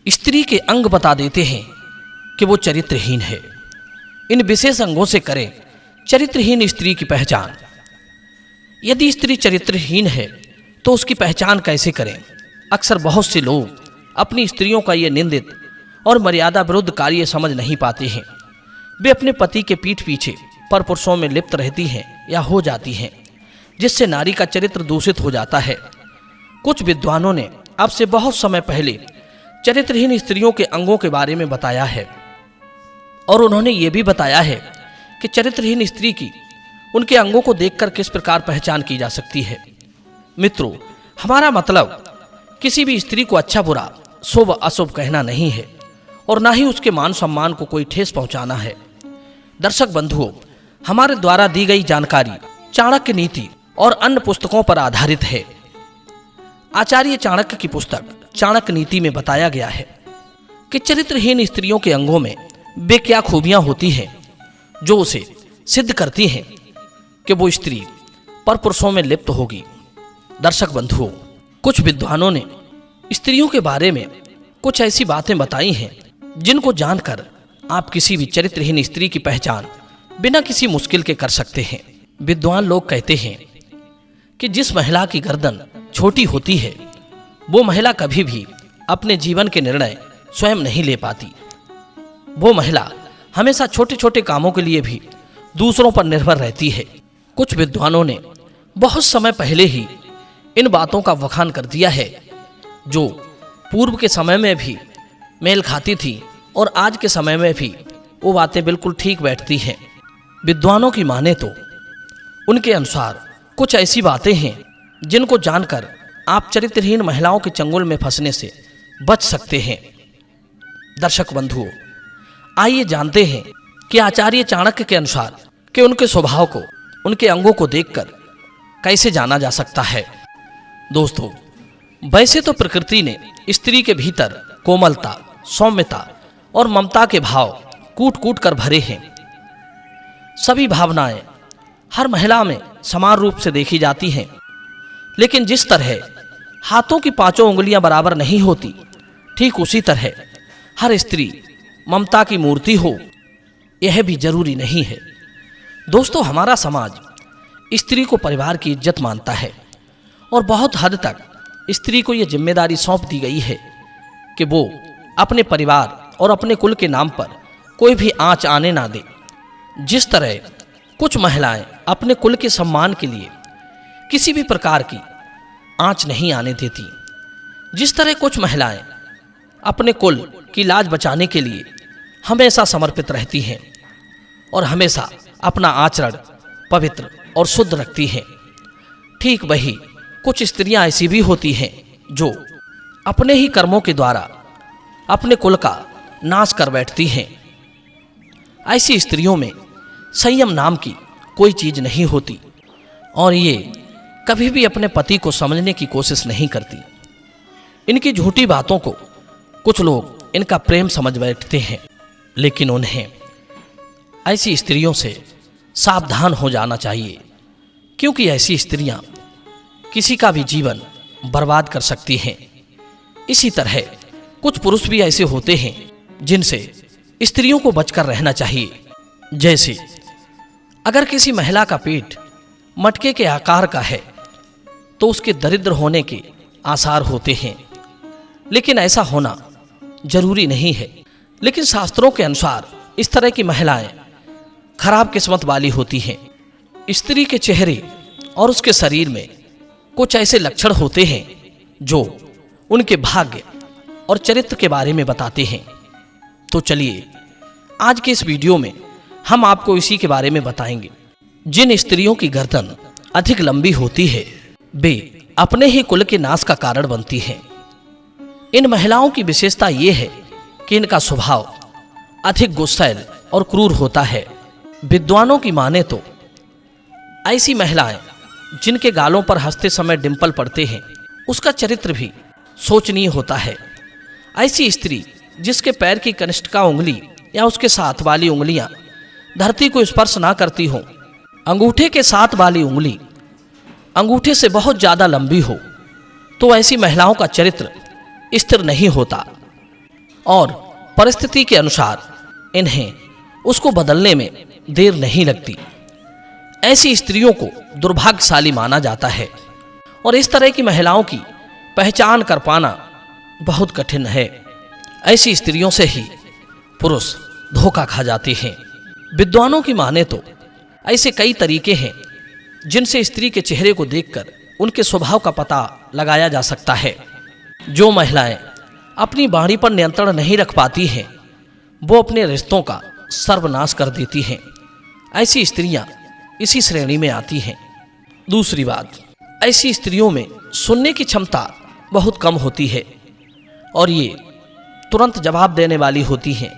स्त्री के अंग बता देते हैं कि वो चरित्रहीन है। इन विशेष अंगों से करें चरित्रहीन स्त्री की पहचान। यदि स्त्री चरित्रहीन है तो उसकी पहचान कैसे करें? अक्सर बहुत से लोग अपनी स्त्रियों का ये निंदित और मर्यादा विरुद्ध कार्य समझ नहीं पाते हैं। वे अपने पति के पीठ पीछे परपुरुषों में लिप्त रहती हैं या हो जाती हैं, जिससे नारी का चरित्र दूषित हो जाता है। कुछ विद्वानों ने अब से बहुत समय पहले चरित्रहीन स्त्रियों के अंगों के बारे में बताया है, और उन्होंने ये भी बताया है कि चरित्रहीन स्त्री की उनके अंगों को देखकर किस प्रकार पहचान की जा सकती है। मित्रों, हमारा मतलब किसी भी स्त्री को अच्छा बुरा, शुभ अशुभ कहना नहीं है, और ना ही उसके मान सम्मान को कोई ठेस पहुंचाना है। दर्शक बंधुओं, हमारे द्वारा दी गई जानकारी चाणक्य नीति और अन्य पुस्तकों पर आधारित है। आचार्य चाणक्य की पुस्तक चाणक्य नीति में बताया गया है कि चरित्रहीन स्त्रियों के अंगों में वे क्या खूबियां होती हैं जो उसे सिद्ध करती हैं कि वो स्त्री परपुरुषों में लिप्त होगी। दर्शक बंधुओं, कुछ विद्वानों ने स्त्रियों के बारे में कुछ ऐसी बातें बताई हैं जिनको जानकर आप किसी भी चरित्रहीन स्त्री की पहचान बिना किसी मुश्किल के कर सकते हैं। विद्वान लोग कहते हैं कि जिस महिला की गर्दन छोटी होती है वो महिला कभी भी अपने जीवन के निर्णय स्वयं नहीं ले पाती। वो महिला हमेशा छोटे छोटे कामों के लिए भी दूसरों पर निर्भर रहती है। कुछ विद्वानों ने बहुत समय पहले ही इन बातों का वखान कर दिया है जो पूर्व के समय में भी मेल खाती थी, और आज के समय में भी वो बातें बिल्कुल ठीक बैठती हैं। विद्वानों की माने तो उनके अनुसार कुछ ऐसी बातें हैं जिनको जानकर आप चरित्रहीन महिलाओं के चंगुल में फंसने से बच सकते हैं। दर्शक बंधुओं, आइए जानते हैं कि आचार्य चाणक्य के अनुसार कि उनके स्वभाव को, उनके अंगों को देखकर कैसे जाना जा सकता है। दोस्तों, वैसे तो प्रकृति ने स्त्री के भीतर कोमलता, सौम्यता और ममता के भाव कूट कूट कर भरे हैं। सभी भावनाएं हर महिला में समान रूप से देखी जाती हैं, लेकिन जिस तरह हाथों की पांचों उंगलियां बराबर नहीं होती, ठीक उसी तरह हर स्त्री ममता की मूर्ति हो, यह भी जरूरी नहीं है। दोस्तों, हमारा समाज स्त्री को परिवार की इज्जत मानता है, और बहुत हद तक स्त्री को यह जिम्मेदारी सौंप दी गई है कि वो अपने परिवार और अपने कुल के नाम पर कोई भी आंच आने ना दे। जिस तरह कुछ महिलाएं अपने कुल के सम्मान के लिए किसी भी प्रकार की आंच नहीं आने देती, जिस तरह कुछ महिलाएं अपने कुल की लाज बचाने के लिए हमेशा समर्पित रहती हैं और हमेशा अपना आचरण पवित्र और शुद्ध रखती हैं, ठीक वही कुछ स्त्रियां ऐसी भी होती हैं जो अपने ही कर्मों के द्वारा अपने कुल का नाश कर बैठती हैं। ऐसी स्त्रियों में संयम नाम की कोई चीज नहीं होती, और ये कभी भी अपने पति को समझने की कोशिश नहीं करती। इनकी झूठी बातों को कुछ लोग इनका प्रेम समझ बैठते हैं, लेकिन उन्हें ऐसी स्त्रियों से सावधान हो जाना चाहिए, क्योंकि ऐसी स्त्रियां किसी का भी जीवन बर्बाद कर सकती हैं। इसी तरह कुछ पुरुष भी ऐसे होते हैं जिनसे स्त्रियों को बचकर रहना चाहिए। जैसे अगर किसी महिला का पेट मटके के आकार का है तो उसके दरिद्र होने के आसार होते हैं, लेकिन ऐसा होना जरूरी नहीं है। लेकिन शास्त्रों के अनुसार इस तरह की महिलाएं खराब किस्मत वाली होती हैं। स्त्री के चेहरे और उसके शरीर में कुछ ऐसे लक्षण होते हैं जो उनके भाग्य और चरित्र के बारे में बताते हैं। तो चलिए आज के इस वीडियो में हम आपको इसी के बारे में बताएंगे। जिन स्त्रियों की गर्दन अधिक लंबी होती है वे अपने ही कुल के नाश का कारण बनती हैं। इन महिलाओं की विशेषता ये है कि इनका स्वभाव अधिक गुस्सैल और क्रूर होता है। विद्वानों की माने तो ऐसी महिलाएं जिनके गालों पर हंसते समय डिंपल पड़ते हैं उसका चरित्र भी शोचनीय होता है। ऐसी स्त्री जिसके पैर की कनिष्ठिका उंगली या उसके साथ वाली उंगलियां धरती को स्पर्श ना करती हो, अंगूठे के साथ वाली उंगली अंगूठे से बहुत ज्यादा लंबी हो, तो ऐसी महिलाओं का चरित्र स्थिर नहीं होता। और परिस्थिति के अनुसार इन्हें उसको बदलने में देर नहीं लगती। ऐसी स्त्रियों को दुर्भाग्यशाली माना जाता है और इस तरह की महिलाओं की पहचान कर पाना बहुत कठिन है। ऐसी स्त्रियों से ही पुरुष धोखा खा जाते हैं। विद्वानों की माने तो ऐसे कई तरीके हैं जिनसे स्त्री के चेहरे को देखकर उनके स्वभाव का पता लगाया जा सकता है। जो महिलाएं अपनी वाणी पर नियंत्रण नहीं रख पाती हैं, वो अपने रिश्तों का सर्वनाश कर देती हैं। ऐसी स्त्रियां इसी श्रेणी में आती हैं। दूसरी बात, ऐसी स्त्रियों में सुनने की क्षमता बहुत कम होती है और ये तुरंत जवाब देने वाली होती हैं।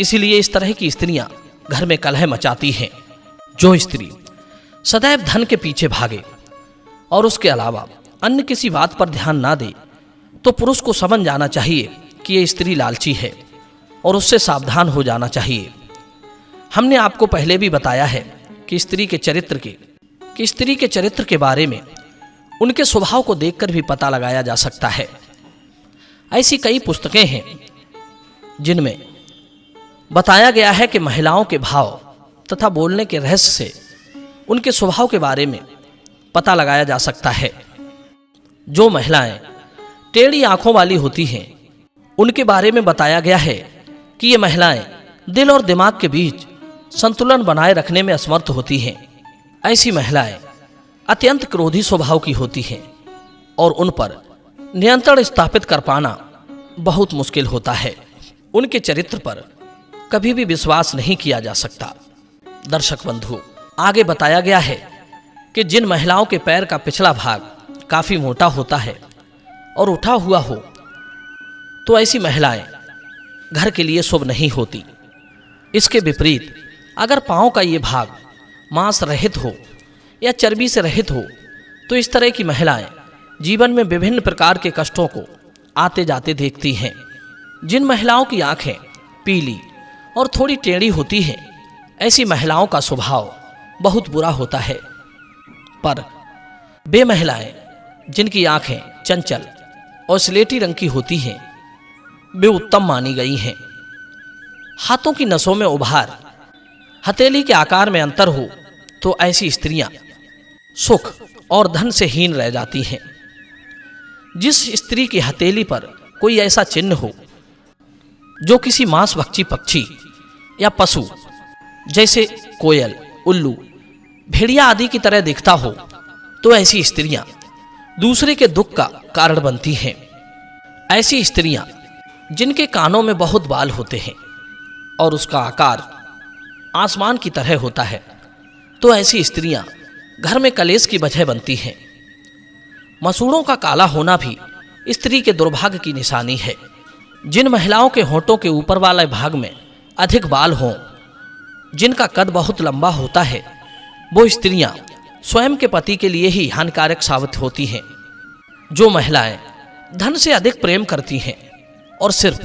इसीलिए इस तरह की स्त्रियां घर में कलह मचाती हैं। जो स्त्री सदैव धन के पीछे भागे और उसके अलावा अन्य किसी बात पर ध्यान ना दे, तो पुरुष को समझ जाना चाहिए कि ये स्त्री लालची है और उससे सावधान हो जाना चाहिए। हमने आपको पहले भी बताया है कि स्त्री के चरित्र के बारे में उनके स्वभाव को देखकर भी पता लगाया जा सकता है। ऐसी कई पुस्तकें हैं जिनमें बताया गया है कि महिलाओं के भाव तथा बोलने के रहस्य से उनके स्वभाव के बारे में पता लगाया जा सकता है। जो महिलाएं टेढ़ी आंखों वाली होती हैं, उनके बारे में बताया गया है कि ये महिलाएं दिल और दिमाग के बीच संतुलन बनाए रखने में असमर्थ होती हैं। ऐसी महिलाएं अत्यंत क्रोधी स्वभाव की होती हैं और उन पर नियंत्रण स्थापित कर पाना बहुत मुश्किल होता है। उनके चरित्र पर कभी भी विश्वास नहीं किया जा सकता। दर्शक बंधु, आगे बताया गया है कि जिन महिलाओं के पैर का पिछला भाग काफी मोटा होता है और उठा हुआ हो, तो ऐसी महिलाएं घर के लिए शुभ नहीं होती। इसके विपरीत अगर पांव का ये भाग मांस रहित हो या चर्बी से रहित हो, तो इस तरह की महिलाएं जीवन में विभिन्न प्रकार के कष्टों को आते जाते देखती हैं। जिन महिलाओं की आंखें पीली और थोड़ी टेढ़ी होती हैं, ऐसी महिलाओं का स्वभाव बहुत बुरा होता है। पर वे महिलाएं जिनकी आंखें चंचल और स्लेटी रंग की होती हैं, वे उत्तम मानी गई हैं। हाथों की नसों में उभार, हथेली के आकार में अंतर हो, तो ऐसी स्त्रियां सुख और धन से हीन रह जाती हैं। जिस स्त्री की हथेली पर कोई ऐसा चिन्ह हो जो किसी मांसभक्षी पक्षी या पशु जैसे कोयल, उल्लू, भेड़िया आदि की तरह दिखता हो, तो ऐसी स्त्रियां दूसरे के दुख का कारण बनती हैं। ऐसी स्त्रियां जिनके कानों में बहुत बाल होते हैं और उसका आकार आसमान की तरह होता है, तो ऐसी स्त्रियां घर में कलेश की वजह बनती हैं। मसूड़ों का काला होना भी स्त्री के दुर्भाग्य की निशानी है। जिन महिलाओं के होंठों के ऊपर वाले भाग में अधिक बाल हों, जिनका कद बहुत लंबा होता है, वो स्त्रियां स्वयं के पति के लिए ही हानिकारक साबित होती हैं। जो महिलाएं धन से अधिक प्रेम करती हैं और सिर्फ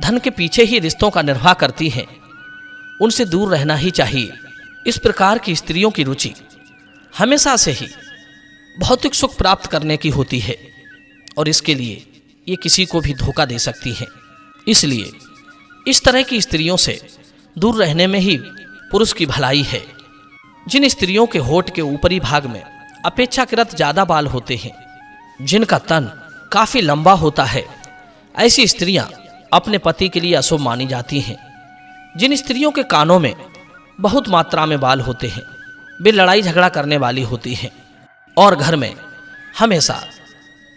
धन के पीछे ही रिश्तों का निर्वाह करती हैं, उनसे दूर रहना ही चाहिए। इस प्रकार की स्त्रियों की रुचि हमेशा से ही भौतिक सुख प्राप्त करने की होती है और इसके लिए ये किसी को भी धोखा दे सकती हैं। इसलिए इस तरह की स्त्रियों से दूर रहने में ही पुरुष की भलाई है। जिन स्त्रियों के होठ के ऊपरी भाग में अपेक्षाकृत ज्यादा बाल होते हैं, जिनका तन काफी लंबा होता है, ऐसी स्त्रियां अपने पति के लिए अशुभ मानी जाती हैं। जिन स्त्रियों के कानों में बहुत मात्रा में बाल होते हैं, वे लड़ाई झगड़ा करने वाली होती हैं और घर में हमेशा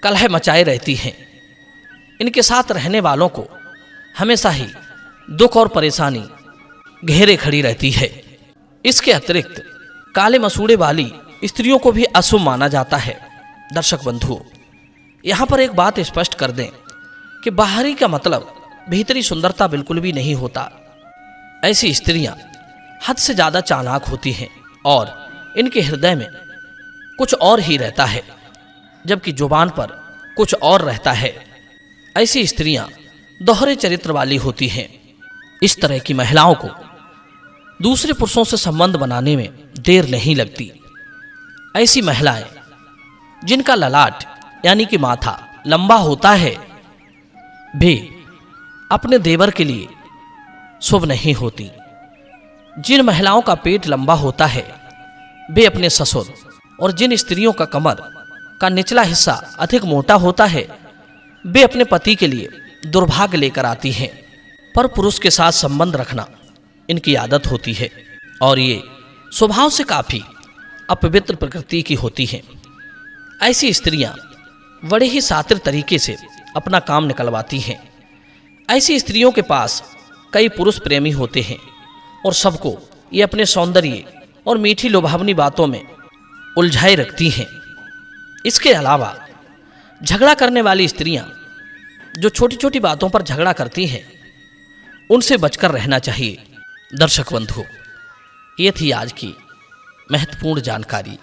कलह मचाए रहती हैं। इनके साथ रहने वालों को हमेशा ही दुख और परेशानी घेरे खड़ी रहती है। इसके अतिरिक्त काले मसूड़े वाली स्त्रियों को भी अशुभ माना जाता है। दर्शक बंधुओं, यहाँ पर एक बात स्पष्ट कर दें कि बाहरी का मतलब भीतरी सुंदरता बिल्कुल भी नहीं होता। ऐसी स्त्रियां हद से ज्यादा चालाक होती हैं और इनके हृदय में कुछ और ही रहता है, जबकि जुबान पर कुछ और रहता है। ऐसी स्त्रियां दोहरे चरित्र वाली होती हैं। इस तरह की महिलाओं को दूसरे पुरुषों से संबंध बनाने में देर नहीं लगती। ऐसी महिलाएं जिनका ललाट यानी कि माथा लंबा होता है, वे अपने देवर के लिए शुभ नहीं होती। जिन महिलाओं का पेट लंबा होता है वे अपने ससुर, और जिन स्त्रियों का कमर का निचला हिस्सा अधिक मोटा होता है वे अपने पति के लिए दुर्भाग्य लेकर आती हैं। पर पुरुष के साथ संबंध रखना इनकी आदत होती है और ये स्वभाव से काफी अपवित्र प्रकृति की होती हैं। ऐसी स्त्रियां बड़े ही सातिर तरीके से अपना काम निकलवाती हैं। ऐसी स्त्रियों के पास कई पुरुष प्रेमी होते हैं और सबको ये अपने सौंदर्य और मीठी लुभावनी बातों में उलझाए रखती हैं। इसके अलावा झगड़ा करने वाली स्त्रियां जो छोटी छोटी बातों पर झगड़ा करती हैं उनसे बचकर रहना चाहिए। दर्शक बंधु, ये थी आज की महत्वपूर्ण जानकारी।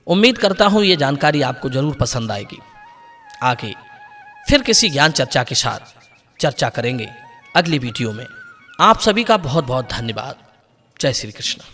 उम्मीद करता हूँ ये जानकारी आपको जरूर पसंद आएगी। आगे फिर किसी ज्ञान चर्चा के साथ चर्चा करेंगे अगली वीडियो में। आप सभी का बहुत बहुत धन्यवाद। जय श्री कृष्ण।